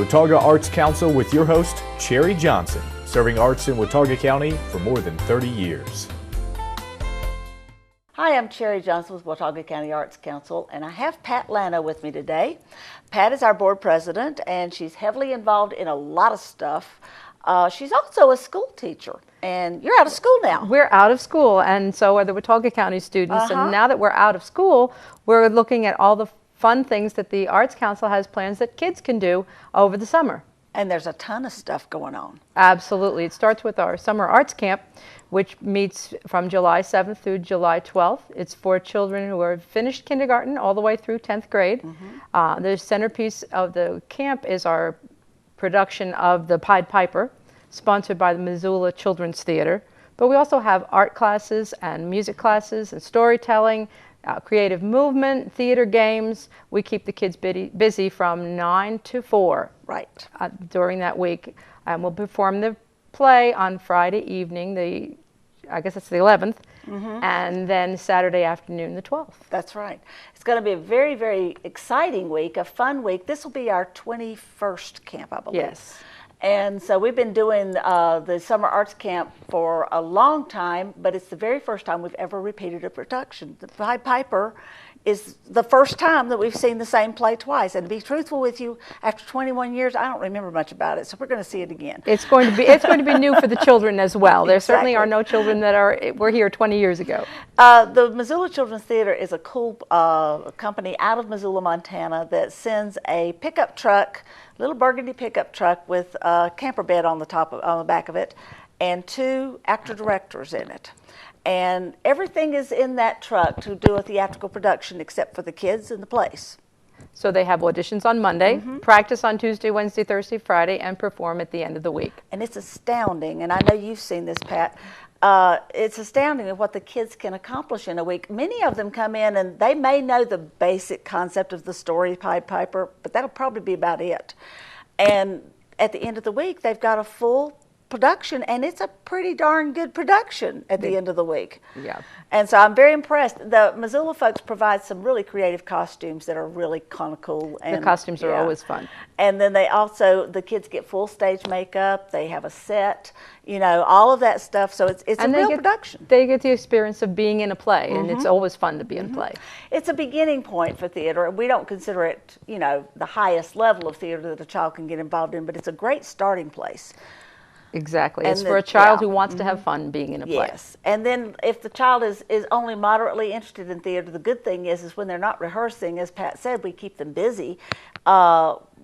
Watauga Arts Council with your host, Cherry Johnson, serving arts in Watauga County for more than 30 years. Hi, I'm Cherry Johnson with Watauga County Arts Council, and I have Pat Lanno with me today. Pat is our board president, and she's heavily involved in a lot of stuff. She's also a school teacher, and you're out of school now. We're out of school, and so are the Watauga County students. And now that we're out of school, we're looking at all the fun things that the Arts Council has plans that kids can do over the summer. And there's a ton of stuff going on. Absolutely. It starts with our summer arts camp, which meets from July 7th through July 12th. It's for children who are finished kindergarten all the way through 10th grade. The centerpiece of the camp is our production of the Pied Piper, sponsored by the Missoula Children's Theater. But we also have art classes and music classes and storytelling, creative movement, theater games. We keep the kids busy from 9 to 4 during that week. And we'll perform the play on Friday evening, I guess it's the 11th, and then Saturday afternoon, the 12th. That's right. It's going to be a very, very exciting week, a fun week. This will be our 21st camp, I believe. Yes. And so we've been doing the summer arts camp for a long time, but it's the very first time we've ever repeated a production. The Pied Piper is the first time that we've seen the same play twice. And to be truthful with you, after 21 years, I don't remember much about it, so we're going to see it again. It's going to be new for the children as well. There certainly are no children that were here 20 years ago. The Missoula Children's Theater is a cool company out of Missoula, Montana, that sends a pickup truck, little burgundy pickup truck with a camper bed on the back of it, and 2 actor directors in it. And everything is in that truck to do a theatrical production except for the kids and the plays. So they have auditions on Monday, practice on Tuesday, Wednesday, Thursday, Friday, and perform at the end of the week. And it's astounding, and I know you've seen this, Pat. It's astounding of what the kids can accomplish in a week. Many of them come in and they may know the basic concept of the story Pied Piper, but that'll probably be about it. And at the end of the week, they've got a full production, and it's a pretty darn good production at the end of the week. Yeah. And so I'm very impressed. The Missoula folks provide some really creative costumes that are really kind of cool. And the costumes are always fun. And then the kids get full stage makeup, they have a set, all of that stuff. So it's a real production. They get the experience of being in a play, and it's always fun to be in a play. It's a beginning point for theater. We don't consider it, the highest level of theater that a child can get involved in, but it's a great starting place. Exactly. It's for a child who wants to have fun being in a play. Yes. And then if the child is only moderately interested in theater, the good thing is when they're not rehearsing, as Pat said, we keep them busy.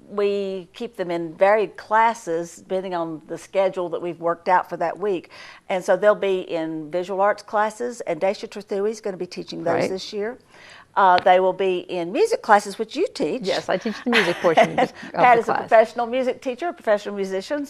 We keep them in varied classes depending on the schedule that we've worked out for that week. And so they'll be in visual arts classes, and Daisha Trethui is going to be teaching those this year. They will be in music classes, which you teach. Yes, I teach the music portion of the class. Pat is a professional music teacher, a professional musician,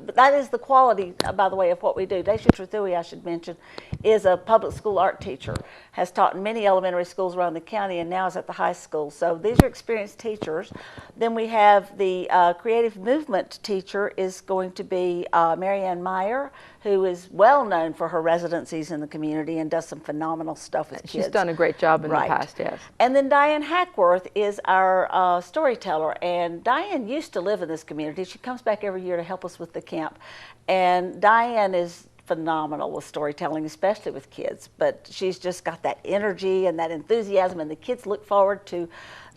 but that is the quality, by the way, of what we do. Daisha Trethui, I should mention, is a public school art teacher, has taught in many elementary schools around the county, and now is at the high school. So these are experienced teachers. Then we have the creative movement teacher is going to be Marianne Meyer, who is well known for her residencies in the community and does some phenomenal stuff with kids. She's done a great job in the past, yes. And then Diane Hackworth is our storyteller, and Diane used to live in this community. She comes back every year to help us with the camp, and Diane is phenomenal with storytelling, especially with kids, but she's just got that energy and that enthusiasm, and the kids look forward to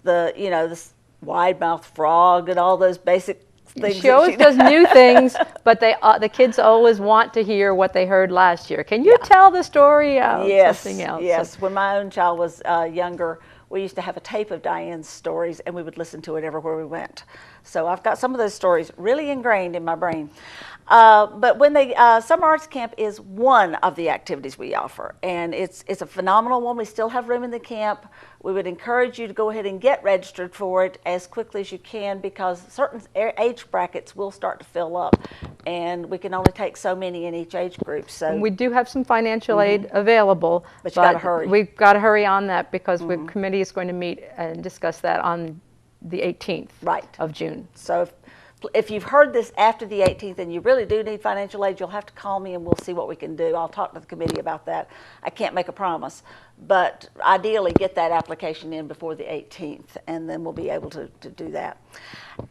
this wide-mouthed frog and all those basic things. She always does new things, but the kids always want to hear what they heard last year. Can you tell the story of something else? Yes. When my own child was younger, we used to have a tape of Diane's stories, and we would listen to it everywhere we went. So I've got some of those stories really ingrained in my brain. But when Summer Arts Camp is one of the activities we offer, and it's a phenomenal one. We still have room in the camp. We would encourage you to go ahead and get registered for it as quickly as you can, because certain age brackets will start to fill up, and we can only take so many in each age group. So and we do have some financial aid available, but you got to hurry. We've got to hurry on that because the committee is going to meet and discuss that on the 18th of June. So if you've heard this after the 18th and you really do need financial aid, you'll have to call me and we'll see what we can do. I'll talk to the committee about that. I can't make a promise, but ideally get that application in before the 18th, and then we'll be able to do that.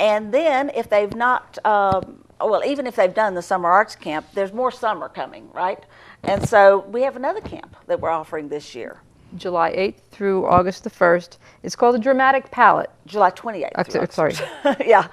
And then if they've not, well, even if they've done the summer arts camp, there's more summer coming, right? And so we have another camp that we're offering this year. July 8th through August the 1st. It's called the Dramatic Palette. July 28th. Sorry. Yeah,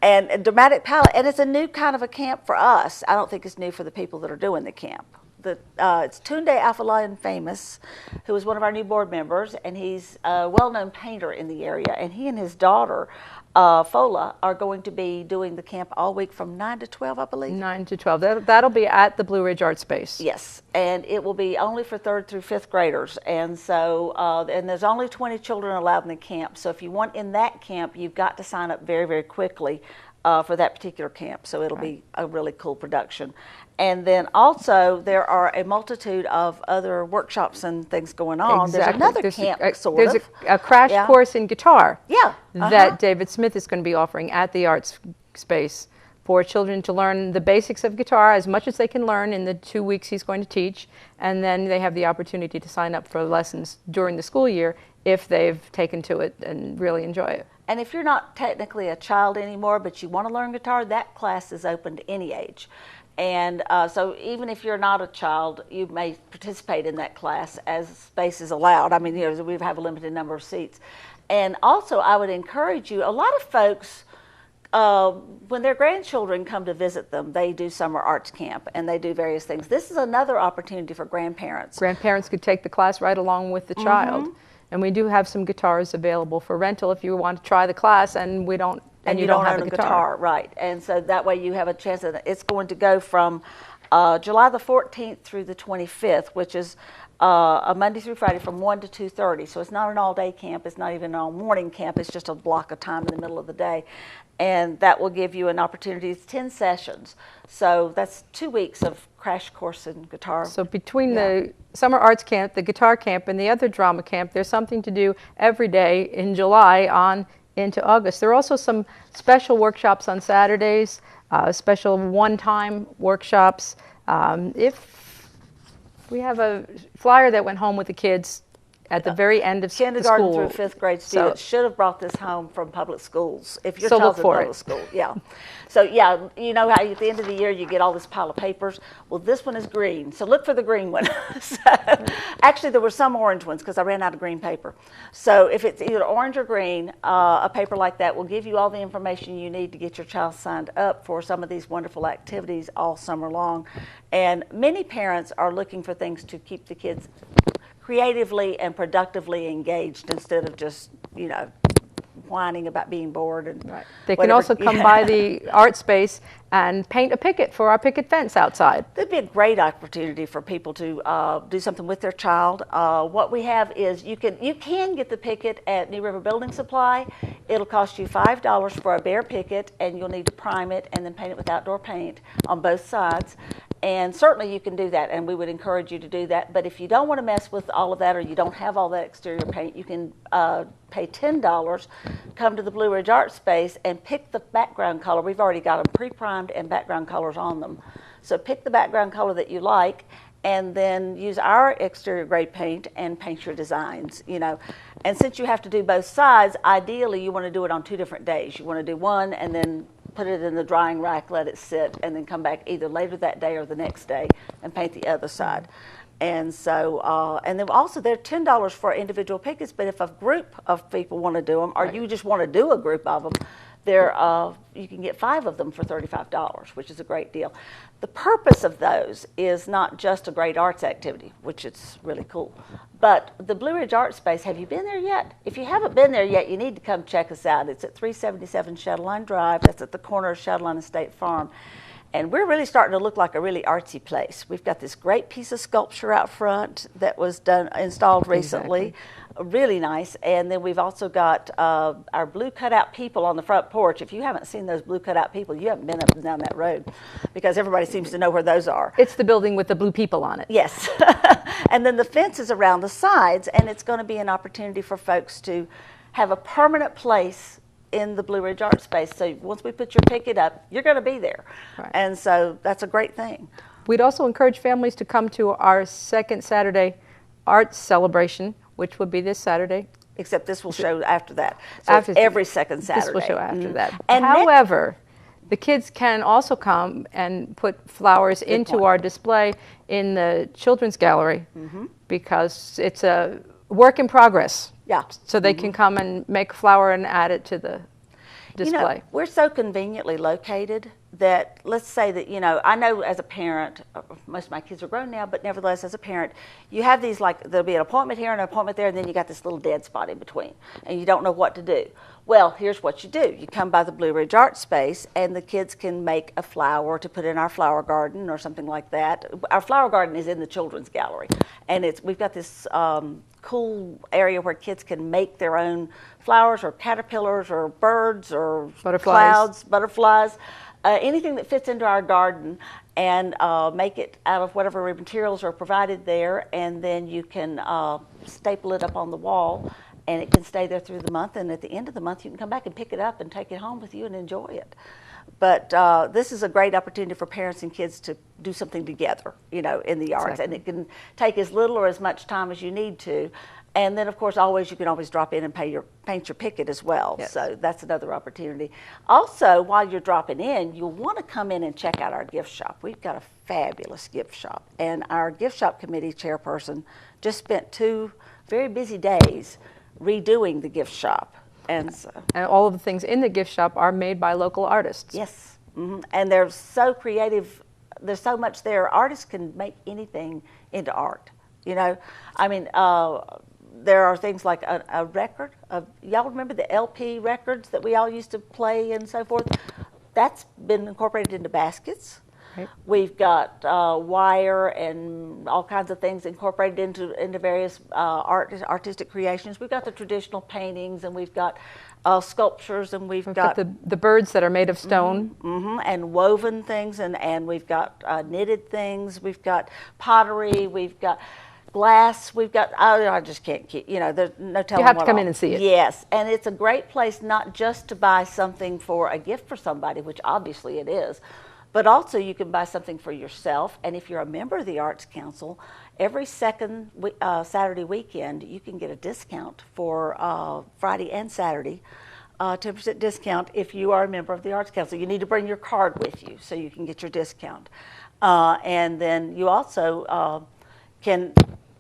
and Dramatic Palette, and it's a new kind of a camp for us. I don't think it's new for the people that are doing the camp. It's Tunde Afolayan Famous, who is one of our new board members, and he's a well-known painter in the area, and he and his daughter, Fola, are going to be doing the camp all week from 9 to 12, I believe. 9 to 12. That'll be at the Blue Ridge Art Space. Yes, and it will be only for 3rd through 5th graders, and so and there's only 20 children allowed in the camp. So if you want in that camp, you've got to sign up very, very quickly for that particular camp. So it'll be a really cool production. And then also there are a multitude of other workshops and things going on. Exactly. There's another camp, there's a crash course in guitar. Yeah. That David Smith is going to be offering at the Arts Space for children to learn the basics of guitar as much as they can learn in the 2 weeks he's going to teach, and then they have the opportunity to sign up for lessons during the school year if they've taken to it and really enjoy it. And if you're not technically a child anymore, but you want to learn guitar, that class is open to any age. And so even if you're not a child, you may participate in that class as space is allowed. I mean, you know, we have a limited number of seats. And also, I would encourage you, a lot of folks, when their grandchildren come to visit them, they do summer arts camp and they do various things. This is another opportunity for grandparents. Grandparents could take the class right along with the child. And we do have some guitars available for rental if you want to try the class and we don't and you don't have a guitar. Right. And so that way you have a chance that it's going to go from July the 14th through the 25th, which is a Monday through Friday from 1 to 2:30. So it's not an all-day camp. It's not even an all-morning camp. It's just a block of time in the middle of the day. And that will give you an opportunity. It's 10 sessions. So that's 2 weeks of crash course in guitar. So between the summer arts camp, the guitar camp, and the other drama camp, there's something to do every day in July on into August. There are also some special workshops on Saturdays, special one-time workshops. If we have a flyer that went home with the kids at the very end of kindergarten the school. through 5th grade students should have brought this home from public schools. If your So child's look in for public school, yeah. So yeah, you know how at the end of the year you get all this pile of papers. Well, this one is green, so look for the green one. So, actually, there were some orange ones because I ran out of green paper. So if it's either orange or green, a paper like that will give you all the information you need to get your child signed up for some of these wonderful activities all summer long. And many parents are looking for things to keep the kids creatively and productively engaged instead of just, you know, whining about being bored. And They can also come by the art space and paint a picket for our picket fence outside. That'd be a great opportunity for people to do something with their child. What we have is you can get the picket at New River Building Supply. It'll cost you $5 for a bare picket, and you'll need to prime it and then paint it with outdoor paint on both sides. And certainly you can do that, and we would encourage you to do that. But if you don't want to mess with all of that, or you don't have all that exterior paint, you can pay $10, come to the Blue Ridge Art Space and pick the background color. We've already got them pre-primed and background colors on them. So pick the background color that you like, and then use our exterior grade paint and paint your designs, you know. And since you have to do both sides, ideally you want to do it on 2 different days. You want to do one and then put it in the drying rack, let it sit, and then come back either later that day or the next day and paint the other side. And so, and then also they're $10 for individual pickets, but if a group of people want to do them, or you just want to do a group of them, you can get 5 of them for $35, which is a great deal. The purpose of those is not just a great arts activity, which is really cool, but the Blue Ridge Art Space, have you been there yet? If you haven't been there yet, you need to come check us out. It's at 377 Shadowline Drive. That's at the corner of Shadowline and State Farm. And we're really starting to look like a really artsy place. We've got this great piece of sculpture out front that was installed recently. Really nice. And then we've also got our blue cutout people on the front porch. If you haven't seen those blue cutout people, you haven't been up and down that road, because everybody seems to know where those are. It's the building with the blue people on it. Yes. And then the fence is around the sides, and it's going to be an opportunity for folks to have a permanent place in the Blue Ridge Art Space. So once we put your ticket up, you're going to be there. Right. And so that's a great thing. We'd also encourage families to come to our second Saturday art celebration, which would be this Saturday. Except this will show after that. So After it's every second Saturday. This will show after that. And however, the kids can also come and put flowers into our display in the children's gallery because it's a work in progress. Yeah. So they can come and make a flower and add it to the display. You know, we're so conveniently located that, let's say that, you know, I know as a parent, most of my kids are grown now, but nevertheless as a parent, you have these, like, there'll be an appointment here and an appointment there, and then you got this little dead spot in between, and you don't know what to do. Well, here's what you do. You come by the Blue Ridge Art Space, and the kids can make a flower to put in our flower garden or something like that. Our flower garden is in the children's gallery, and we've got this cool area where kids can make their own flowers or caterpillars or birds or clouds, butterflies, anything that fits into our garden, and make it out of whatever materials are provided there, and then you can staple it up on the wall, and it can stay there through the month, and at the end of the month you can come back and pick it up and take it home with you and enjoy it. But this is a great opportunity for parents and kids to do something together, you know, in the arts, and it can take as little or as much time as you need to. And then, of course, you can always drop in and paint your picket as well. Yes. So that's another opportunity. Also, while you're dropping in, you'll want to come in and check out our gift shop. We've got a fabulous gift shop. And our gift shop committee chairperson just spent 2 very busy days redoing the gift shop. And all of the things in the gift shop are made by local artists. Yes. And they're so creative. There's so much there. Artists can make anything into art. You know, I mean, there are things like a record of, y'all remember the LP records that we all used to play and so forth? That's been incorporated into baskets. Right. We've got wire and all kinds of things incorporated into various artistic creations. We've got the traditional paintings, and we've got sculptures, and we've got the birds that are made of stone. And woven things, and we've got knitted things. We've got pottery. We've got glass. We've got, I just can't keep, you know, there's no telling. You have to come in and see it. Yes, and it's a great place not just to buy something for a gift for somebody, which obviously it is, but also you can buy something for yourself. And if you're a member of the Arts Council, every second Saturday weekend, you can get a discount for Friday and Saturday, 10% discount if you are a member of the Arts Council. You need to bring your card with you so you can get your discount. And then you also can,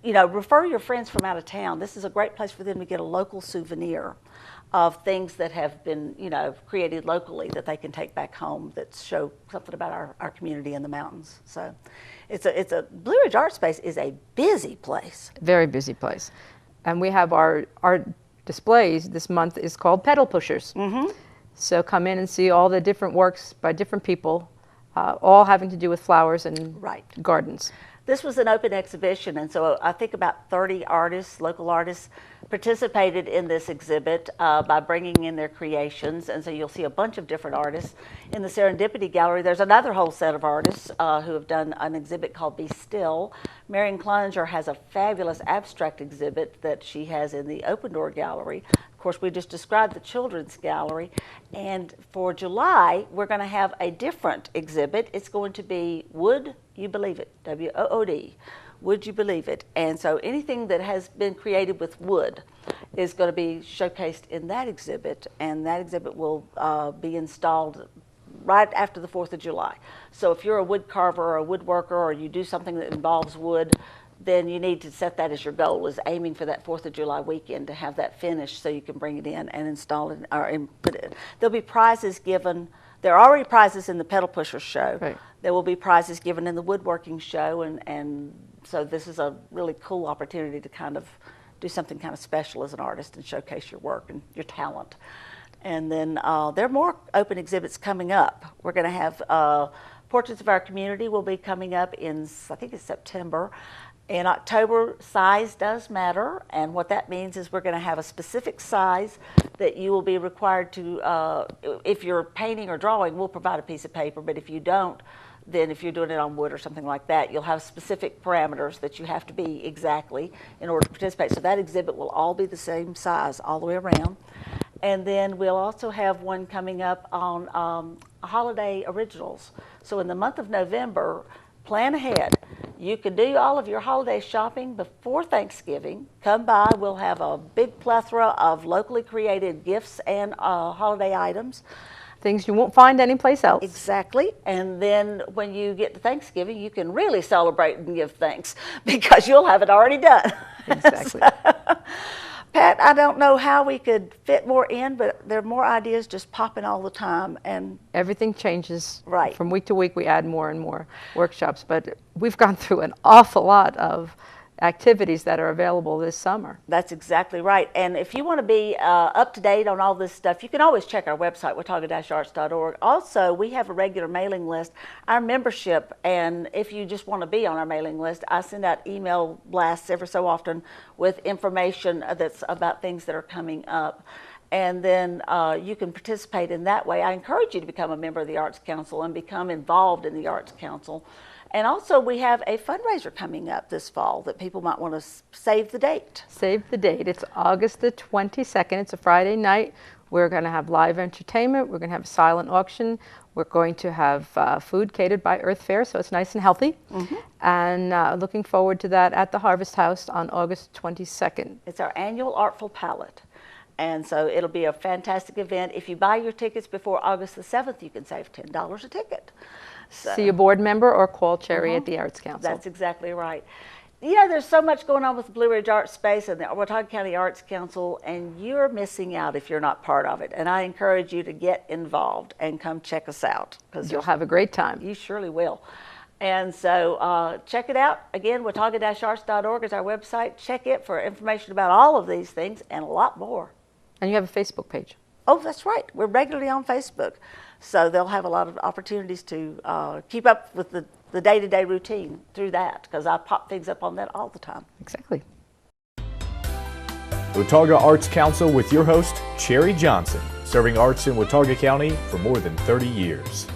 you know, refer your friends from out of town. This is a great place for them to get a local souvenir of things that have been, you know, created locally that they can take back home that show something about our community in the mountains. So it's a Blue Ridge Art Space is a busy place. Very busy place. And we have our displays this month is called Pedal Pushers. So come in and see all the different works by different people, all having to do with flowers and gardens. This was an open exhibition, and so I think about 30 artists, local artists, participated in this exhibit by bringing in their creations, and so you'll see a bunch of different artists. In the Serendipity Gallery, there's another whole set of artists who have done an exhibit called Be Still. Marion Cloninger has a fabulous abstract exhibit that she has in the Open Door Gallery. Of course, we just described the Children's Gallery, and for July, we're going to have a different exhibit. It's going to be Would You Believe It? W-O-O-D. Would You Believe It? And so anything that has been created with wood is going to be showcased in that exhibit, and that exhibit will be installed right after the 4th of July. So if you're a wood carver or a woodworker, or you do something that involves wood, then you need to set that as your goal, is aiming for that 4th of July weekend to have that finished so you can bring it in and install it, or put it. There'll be prizes given. There are already prizes in the Pedal Pushers show. Right. There will be prizes given in the woodworking show, and so this is a really cool opportunity to kind of do something kind of special as an artist and showcase your work and your talent. And then there are more open exhibits coming up. We're going to have Portraits of Our Community will be coming up in, I think it's September. In October, size does matter, and what that means is we're going to have a specific size that you will be required to, if you're painting or drawing, we'll provide a piece of paper, but if you don't, then if you're doing it on wood or something like that, you'll have specific parameters that you have to be exactly in order to participate. So that exhibit will all be the same size all the way around. And then we'll also have one coming up on holiday originals. So in the month of November, plan ahead. You can do all of your holiday shopping before Thanksgiving. Come by, we'll have a big plethora of locally created gifts and holiday items. Things you won't find anyplace else. Exactly. And then when you get to Thanksgiving, you can really celebrate and give thanks because you'll have it already done. Exactly. Pat, I don't know how we could fit more in, but there are more ideas just popping all the time. And everything changes. Right. From week to week, we add more and more workshops, but we've gone through an awful lot of activities that are available this summer. That's exactly right. And if you want to be up to date on all this stuff, you can always check our website, watauga-arts.org. Also, we have a regular mailing list, our membership, and if you just want to be on our mailing list, I send out email blasts every so often with information that's about things that are coming up. And then you can participate in that way. I encourage you to become a member of the Arts Council and become involved in the Arts Council. And also we have a fundraiser coming up this fall that people might want to save the date. Save the date. It's August the 22nd. It's a Friday night. We're going to have live entertainment. We're going to have a silent auction. We're going to have food catered by Earth Fare, so it's nice and healthy. Mm-hmm. And looking forward to that at the Harvest House on August 22nd. It's our annual Artful Palette. And so it'll be a fantastic event. If you buy your tickets before August the 7th, you can save $10 a ticket. So, see a board member or call Cherry at the Arts Council. That's exactly right. You know, there's so much going on with the Blue Ridge Arts Space and the Watauga County Arts Council, and you're missing out if you're not part of it. And I encourage you to get involved and come check us out. You'll have a great time. You surely will. And so check it out. Again, watauga-arts.org is our website. Check it for information about all of these things and a lot more. And you have a Facebook page. Oh, that's right. We're regularly on Facebook. So they'll have a lot of opportunities to keep up with the day-to-day routine through that, because I pop things up on that all the time. Exactly. Watauga Arts Council with your host, Cherry Johnson, serving arts in Watauga County for more than 30 years.